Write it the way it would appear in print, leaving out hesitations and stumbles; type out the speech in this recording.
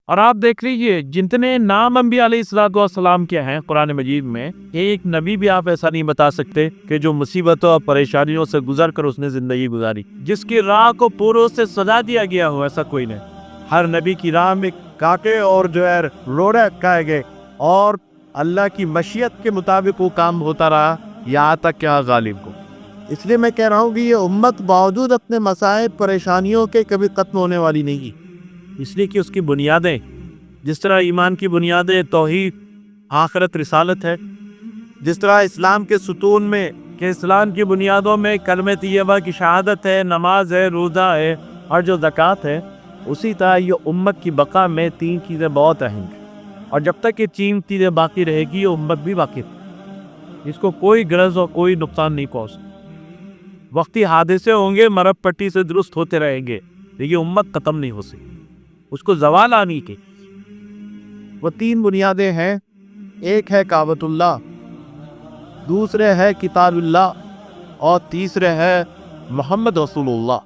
اور آپ دیکھ لیجئے جتنے نام انبیاء علیہ الصلوۃ والسلام کے ہیں قرآن مجید میں، ایک نبی بھی آپ ایسا نہیں بتا سکتے کہ جو مصیبتوں اور پریشانیوں سے گزر کر اس نے زندگی گزاری، جس کی راہ کو پوروں سے سجا دیا گیا ہو، ایسا کوئی نہیں۔ ہر نبی کی راہ میں کانٹے اور جو ہے روڑے اٹکائے گئے، اور اللہ کی مشیت کے مطابق وہ کام ہوتا رہا یہاں تک کہ غالب کو۔ اس لیے میں کہہ رہا ہوں کہ یہ امت باوجود اپنے مصائب پریشانیوں کے کبھی ختم ہونے والی نہیں، اس لیے کہ اس کی بنیادیں، جس طرح ایمان کی بنیادیں توحید، آخرت، رسالت ہے، جس طرح اسلام کے ستون میں کہ اسلام کی بنیادوں میں کلمہ طیبہ کی شہادت ہے، نماز ہے، روزہ ہے اور جو زکوٰۃ ہے، اسی طرح یہ امت کی بقا میں تین چیزیں بہت اہم ہیں، اور جب تک یہ تین چیزیں باقی رہے گی یہ امت بھی باقی رہے گی، اس کو کوئی غرض اور کوئی نقصان نہیں پہنچ۔ وقتی حادثے ہوں گے، مرب پٹی سے درست ہوتے رہیں گے، لیکن امت ختم نہیں ہو سکتی، اس کو زوال آنی کی۔ وہ تین بنیادیں ہیں، ایک ہے کعبۃ اللہ، دوسرے ہے کتاب اللہ، اور تیسرے ہے محمد رسول اللہ۔